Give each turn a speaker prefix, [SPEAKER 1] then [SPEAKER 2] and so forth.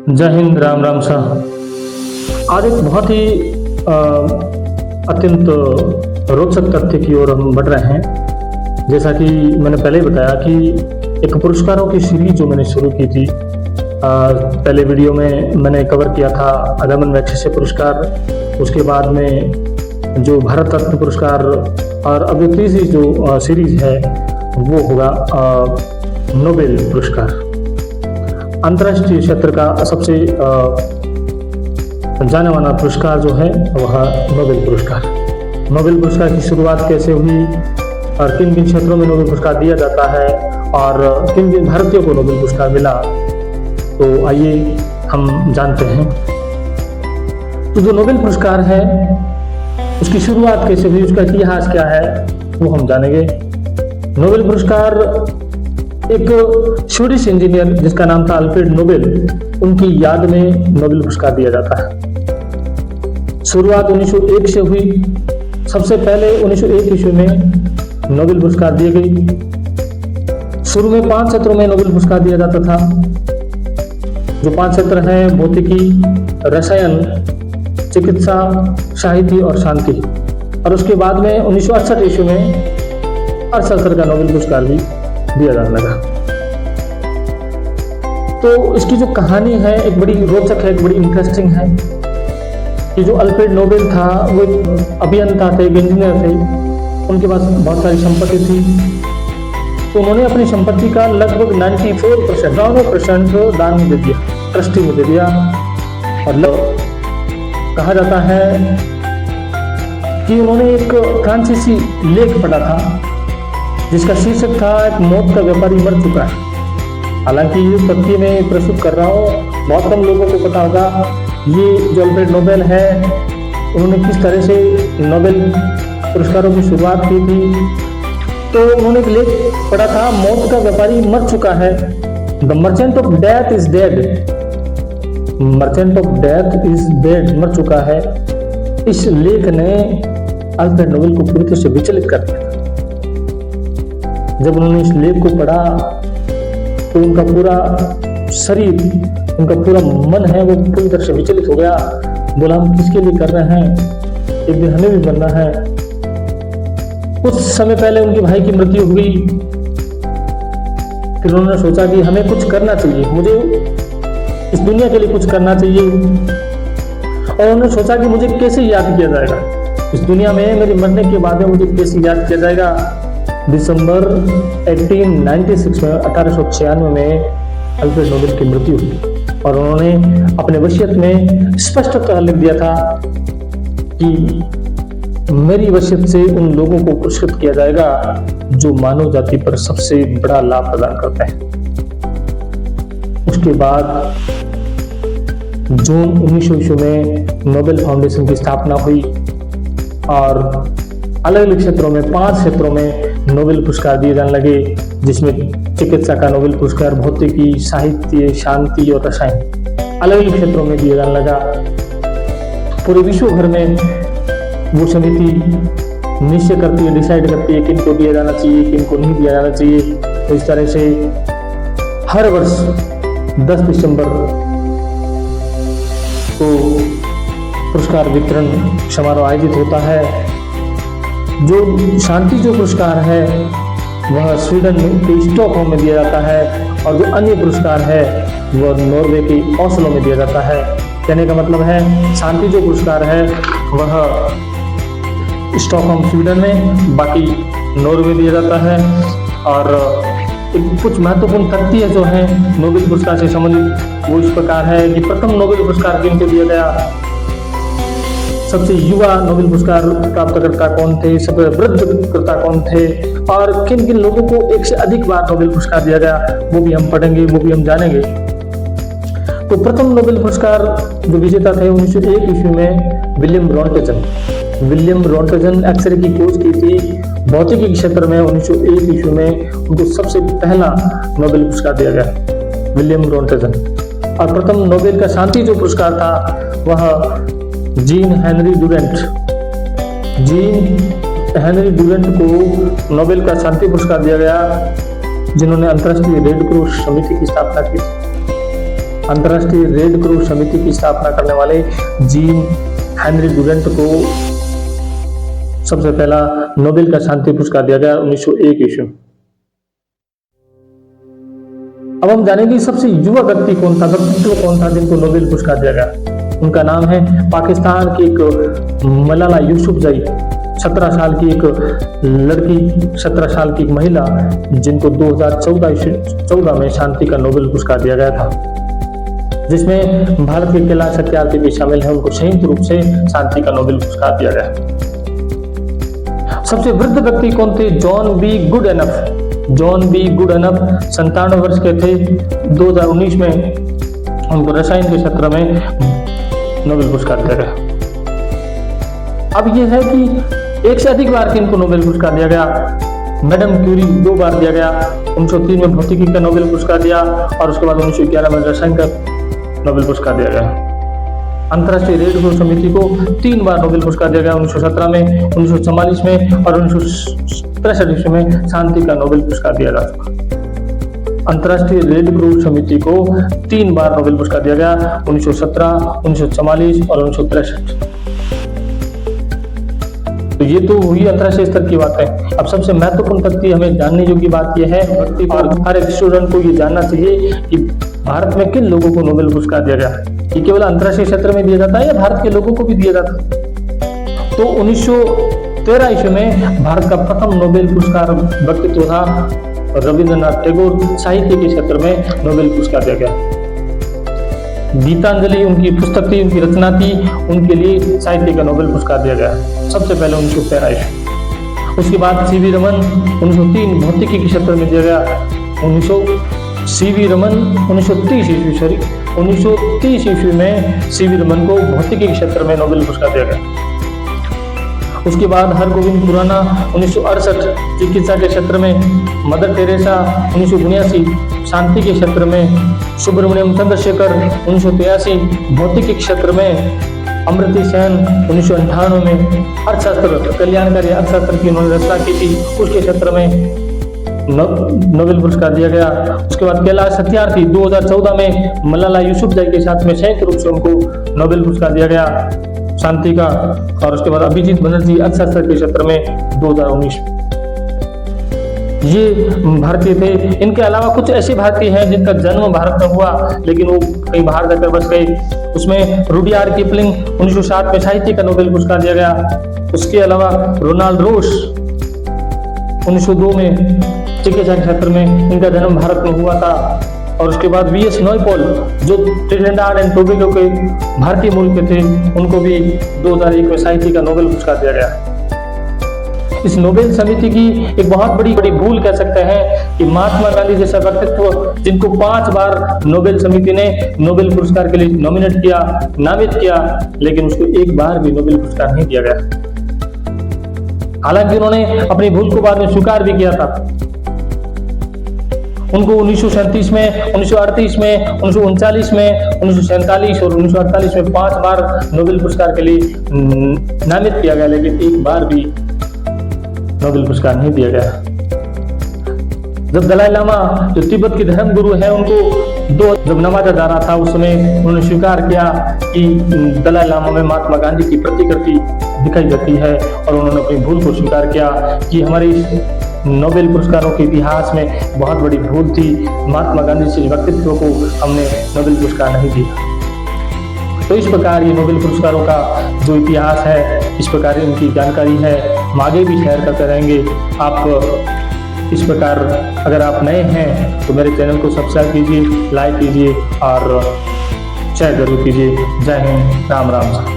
[SPEAKER 1] जय हिंद, राम राम शाह। आज एक बहुत ही अत्यंत रोचक तथ्य की ओर हम बढ़ रहे हैं। जैसा कि मैंने पहले ही बताया कि एक पुरस्कारों की सीरीज जो मैंने शुरू की थी, पहले वीडियो में मैंने कवर किया था अदमन मैग्सेसे पुरस्कार, उसके बाद में जो भारत रत्न पुरस्कार, और अब जो तीसरी जो सीरीज है वो होगा नोबेल पुरस्कार। अंतर्राष्ट्रीय क्षेत्र का सबसे जाने माना पुरस्कार जो है वह नोबेल पुरस्कार। नोबेल पुरस्कार की शुरुआत कैसे हुई और किन किन क्षेत्रों में नोबेल पुरस्कार दिया जाता है और किन किन भारतीयों को नोबेल पुरस्कार मिला, तो आइए हम जानते हैं। तो जो नोबेल पुरस्कार है उसकी शुरुआत कैसे हुई, उसका इतिहास क्या है, वो हम जानेंगे। नोबेल पुरस्कार एक स्वीडिश इंजीनियर जिसका नाम था अल्फ्रेड नोबेल, उनकी याद में नोबेल पुरस्कार दिया जाता है। शुरुआत 1901 से हुई। सबसे पहले 1901 ईस्वी में नोबेल पुरस्कार दिए गई। शुरू में 5 क्षेत्रों में नोबेल पुरस्कार दिया जाता था। जो 5 क्षेत्र हैं भौतिकी, रसायन, चिकित्सा, साहित्य और शांति। और उसके बाद में 1968 ईस्वी में अर्थशास्त्र का नोबेल पुरस्कार भी दिया जाने लगा। तो इसकी जो कहानी है एक बड़ी रोचक है, एक बड़ी इंटरेस्टिंग है कि जो अल्फ्रेड नोबेल था वो अभियंता थे, एक इंजीनियर थे। उनके पास बहुत सारी संपत्ति थी, तो उन्होंने अपनी संपत्ति का लगभग 94% दान में दे दिया, ट्रस्टी में दे दिया। और कहा जाता है कि उन्होंने एक फ्रांसीसी लेख पढ़ा था जिसका शीर्षक था एक मौत का व्यापारी मर चुका है। हालांकि ये तथ्य मैं प्रस्तुत कर रहा हूँ, बहुत कम लोगों को पता होगा ये जो अल्फ्रेड नोबेल है उन्होंने किस तरह से नोबेल पुरस्कारों की शुरुआत की थी। तो उन्होंने एक लेख पढ़ा था, मौत का व्यापारी मर चुका है, the merchant of death is dead. Merchant of death is dead, मर चुका है। इस लेख ने अल्फ्रेड नोबेल को पूरी तरह से विचलित कर दिया। जब उन्होंने इस लेख को पढ़ा तो उनका पूरा शरीर, उनका पूरा मन है वो पूरी तरह से विचलित हो गया। बोला हम किसके लिए कर रहे हैं, एक दिन हमें भी बनना है। कुछ समय पहले उनके भाई की मृत्यु हुई। फिर उन्होंने सोचा कि हमें कुछ करना चाहिए, मुझे इस दुनिया के लिए कुछ करना चाहिए। और उन्होंने सोचा कि मुझे कैसे याद किया जाएगा इस दुनिया में, मेरे मरने के बाद में मुझे कैसे याद किया जाएगा। दिसंबर 1896 में 1896 में अल्फ्रेड नोबेल की मृत्यु हुई और उन्होंने अपने वसीयत में स्पष्टतः लिख दिया था कि मेरी वसीयत से उन लोगों को पुरस्कृत किया जाएगा जो मानव जाति पर सबसे बड़ा लाभ प्रदान करते हैं। उसके बाद जून 1900 ईस्वी में नोबेल फाउंडेशन की स्थापना हुई और अलग अलग क्षेत्रों में 5 क्षेत्रों में नोबेल पुरस्कार दिए जाने लगे, जिसमें चिकित्सा का नोबेल पुरस्कार, भौतिकी, साहित्य, शांति और रसायन अलग अलग क्षेत्रों में दिया जाने लगा। पूरे विश्व भर में वो समिति निश्चय करती है, डिसाइड करती है किनको दिया जाना चाहिए, किनको नहीं दिया जाना चाहिए। तो इस तरह से हर वर्ष 10 दिसंबर को पुरस्कार वितरण समारोह आयोजित होता है। जो शांति जो पुरस्कार है वह स्वीडन के स्टॉकहोम में दिया जाता है और जो अन्य पुरस्कार है वह नॉर्वे के ओस्लो में दिया जाता है। कहने का मतलब है शांति जो पुरस्कार है वह स्टॉकहोम स्वीडन में, बाकी नॉर्वे दिया जाता है। और कुछ महत्वपूर्ण तथ्य जो है नोबेल पुरस्कार से संबंधित वो इस प्रकार है कि प्रथम नोबेल पुरस्कार किनको दिया गया, सबसे युवा नोबेल पुरस्कार प्राप्तकर्ता कौन थे, सबसे वृद्धकर्ता कौन थे, और किन किन लोगों को एक से अधिक बार नोबेल पुरस्कार दिया गया वो भी हम पढ़ेंगे, वो भी हम जानेंगे। तो प्रथम नोबेल पुरस्कार जो विजेता थे 1901 ईस्वी में William Roentgen. William Roentgen x ray की खोज की थी भौतिकी के क्षेत्र में। 1901 ईस्वी में उनको सबसे पहला नोबेल पुरस्कार दिया गया, विलियम रॉन्टेजन। और प्रथम नोबेल का शांति जो पुरस्कार था वह जीन हेनरी डुरेंट को नोबेल का शांति पुरस्कार दिया गया, जिन्होंने अंतर्राष्ट्रीय रेड क्रॉस समिति की स्थापना की। अंतर्राष्ट्रीय रेड क्रॉस समिति की स्थापना करने वाले जीन हेनरी डुरेंट को सबसे पहला नोबेल का शांति पुरस्कार दिया गया 1901 ईस्वी। अब हम जानेंगे सबसे युवा व्यक्तित्व कौन था जिनको नोबेल पुरस्कार दिया गया। उनका नाम है पाकिस्तान की एक मलाला यूसुफजई, 17 साल की एक लड़की, 17 साल की एक महिला, जिनको 2014 में शांति का नोबेल पुरस्कार दिया गया था, जिसमें भारत के कैलाश सत्यार्थी भी शामिल हैं। उनको संयुक्त रूप से शांति का नोबेल पुरस्कार दिया गया। सबसे वृद्ध व्यक्ति कौन थे? जॉन बी गुडएनफ 97 वर्ष के थे। 2019 में उनको रसायन के क्षेत्र में नोबेल पुरस्कार दिया गया। अब यह है कि एक से अधिक बार इनको नोबेल पुरस्कार दिया गया। मैडम क्यूरी 2 बार दिया गया। 1903 में भौतिकी का नोबेल पुरस्कार दिया और उसके बाद 1911 में रसायन का नोबेल पुरस्कार दिया गया। अंतर्राष्ट्रीय रेड क्रॉस समिति को 3 बार नोबेल पुरस्कार दिया गया, 1917 में, 1944 में और 1963 में शांति का नोबेल पुरस्कार दिया जा चुका। अंतर्राष्ट्रीय रेड क्रॉस समिति को 3 बार नोबेल पुरस्कार दिया गया, 1917, 1944 और 1963। तो ये तो हुई अंतर्राष्ट्रीय स्तर की बातें। अब सबसे महत्वपूर्ण तथ्य हमें जानने योग्य बात यह है और हर एक स्टूडेंट को ये जानना चाहिए कि भारत में किन लोगों को नोबेल पुरस्कार दिया गया। ये केवल अंतर्राष्ट्रीय क्षेत्र में दिया जाता है या भारत के लोगों को भी दिया जाता है? तो 1913 ईस्वी में भारत का प्रथम नोबेल पुरस्कार व्यक्तित्व था रविंद्रनाथ टैगोर, साहित्य के क्षेत्र में नोबेल पुरस्कार दिया गया। गीतांजलि उनकी पुस्तक थी, उनकी रचना थी, उनके लिए साहित्य का नोबेल पुरस्कार दिया गया सबसे पहले 1913 ईस्वी। उसके बाद सीवी रमन 1903 भौतिकी के क्षेत्र में दिया गया। सीवी रमन 1930 ईस्वी में सीवी रमन को भौतिकी के क्षेत्र में नोबेल पुरस्कार दिया गया। उसके बाद हरगोविंद खुराना 1968 चिकित्सा के क्षेत्र में, मदर टेरेसा 1979 शांति के क्षेत्र में, सुब्रमण्यम चंद्रशेखर 1983 भौतिकी के क्षेत्र में, अमृति सेन 1998 में अर्थशास्त्र, कल्याणकारी अर्थशास्त्र की उन्होंने रचना की थी, उसके क्षेत्र में नोबेल पुरस्कार दिया गया। उसके बाद कैलाश सत्यार्थी 2014 में मलाला यूसुफजई के साथ में संयुक्त रूप से उनको नोबेल पुरस्कार दिया गया शांति का। और उसके बाद अभिजीत बनर्जी अर्थशास्त्र के क्षेत्र में 2019। ये भारतीय थे। इनके अलावा कुछ ऐसे भारतीय हैं जिनका जन्म भारत में हुआ लेकिन वो कहीं बाहर जाकर बस गए। उसमें रुडयार्ड किपलिंग 1960 में साहित्य का नोबेल पुरस्कार दिया गया। उसके अलावा रोनाल्ड रोस 1902 में चिकित्सा के क्षेत्र में, इनका जन्म भारत में हुआ था। और उसके बाद वीएस नॉयपॉल जो ट्रिनिडाड एंड टोबैगो के भारतीय मूल के थे, उनको भी 2001 में साहित्य का नोबेल पुरस्कार दिया गया। इस नोबेल समिति की एक बहुत बड़ी भूल कह सकते हैं कि महात्मा गांधी जैसा व्यक्तित्व जिनको 5 बार नोबेल समिति ने नोबेल पुरस्कार के लिए नॉमिनेट किया, नामित किया, लेकिन उसको एक बार भी नोबेल पुरस्कार नहीं दिया गया। हालांकि उन्होंने अपनी भूल को बाद में स्वीकार भी किया था। उनको 1937 में, 1938 में, 1939 में, 1947 और 1948 में 5 बार नोबेल पुरस्कार के लिए नामित किया गया, लेकिन एक बार भी नोबेल पुरस्कार नहीं दिया गया। जब दलाई लामा जो तिब्बत के धर्म गुरु हैं, उनको जब नवाजा जा रहा था उस समय उन्होंने स्वीकार किया कि दलाई लामा में महात्मा गांधी की प्रतिकृति दिखाई देती है और उन्होंने अपनी भूल को स्वीकार किया कि हमारे नोबेल पुरस्कारों के इतिहास में बहुत बड़ी भूल थी। महात्मा गांधी से व्यक्तित्व को हमने नोबेल पुरस्कार नहीं दिया। तो इस प्रकार ये नोबेल पुरस्कारों का जो इतिहास है, इस प्रकार इनकी जानकारी है, हम आगे भी शेयर करते रहेंगे। आप इस प्रकार अगर आप नए हैं तो मेरे चैनल को सब्सक्राइब कीजिए, लाइक कीजिए और शेयर जरूर कीजिए। जय हिंद, राम राम।